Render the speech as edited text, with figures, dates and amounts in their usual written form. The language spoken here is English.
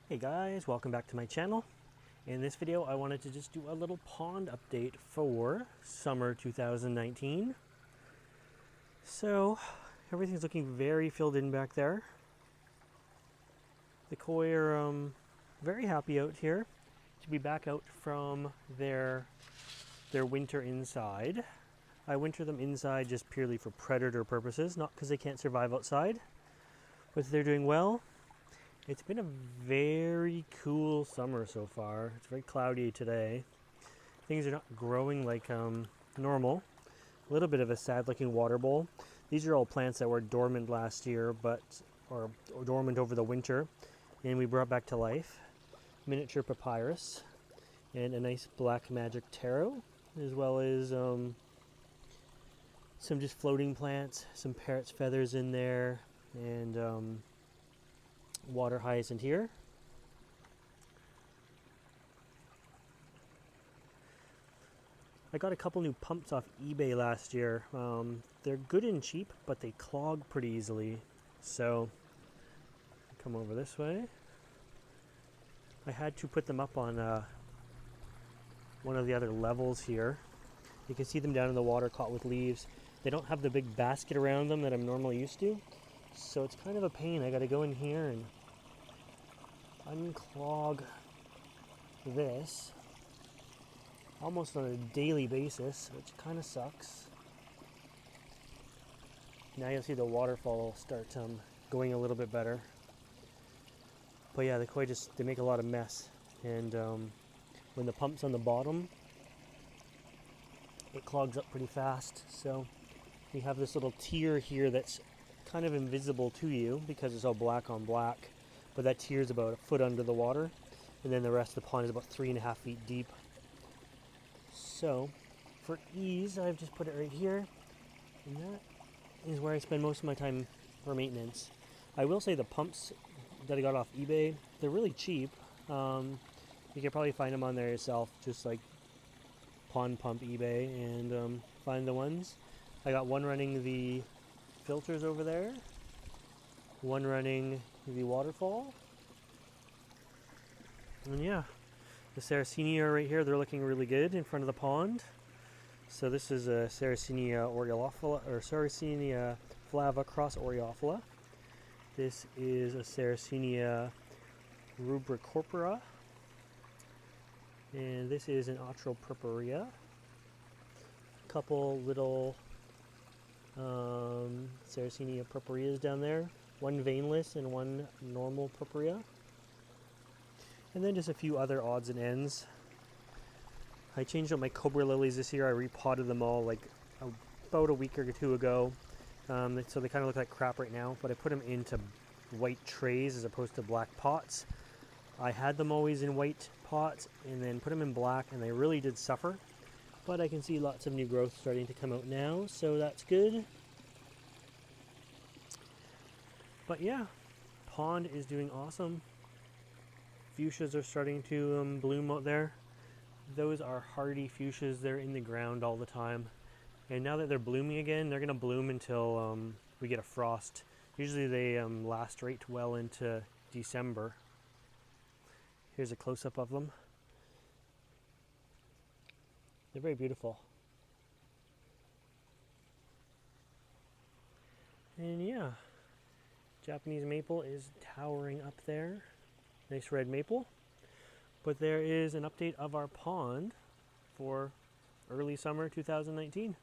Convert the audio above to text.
Hey guys, welcome back to my channel. In this video I wanted to just do a little pond update for summer 2019. So everything's looking very filled in back there. The koi are very happy out here to be back out from their winter inside. I winter them inside just purely for predator purposes, not because they can't survive outside, but they're doing well. It's been a very cool summer so far. It's very cloudy today. Things are not growing like normal. A little bit of a sad looking water bowl. These are all plants that were dormant last year, or dormant over the winter, and we brought back to life. Miniature papyrus and a nice black magic taro, as well as some just floating plants, some parrot's feathers in there, and water hyacinth here. I got a couple new pumps off eBay last year. They're good and cheap, but they clog pretty easily. So, come over this way. I had to put them up on one of the other levels here. You can see them down in the water caught with leaves. They don't have the big basket around them that I'm normally used to. So it's kind of a pain. I got to go in here and unclog this almost on a daily basis, which kind of sucks. Now you'll see the waterfall start going a little bit better. But yeah, the koi they make a lot of mess, and when the pump's on the bottom, it clogs up pretty fast. So we have this little tier here that's kind of invisible to you because it's all black on black, but that tier is about a foot under the water, and then the rest of the pond is about 3.5 feet deep. So for ease, I've just put it right here, and that is where I spend most of my time for maintenance. I will say the pumps that I got off eBay, they're really cheap. You can probably find them on there yourself, just like Pond Pump eBay, and find the ones. I got one running the filters over there, one running the waterfall, and yeah, the Sarracenia right here, they're looking really good in front of the pond. So this is a Sarracenia Oreophylla, or Sarracenia flava cross Oreophylla. This is a Sarracenia rubricorpora, and this is an Atropurpurea. A couple little Sarracenia purpureas down there, one veinless and one normal purpurea, and then just a few other odds and ends. I changed out my cobra lilies this year. I repotted them all like about a week or two ago, so they kind of look like crap right now, but I put them into white trays as opposed to black pots. I had them always in white pots and then put them in black, and they really did suffer, but I can see lots of new growth starting to come out now, so that's good. But yeah, pond is doing awesome. Fuchsias are starting to bloom out there. Those are hardy fuchsias. They're in the ground all the time, and now that they're blooming again, they're going to bloom until we get a frost. Usually they last right well into December. Here's a close-up of them. They're very beautiful. And yeah, Japanese maple is towering up there. Nice red maple. But there is an update of our pond for early summer 2019.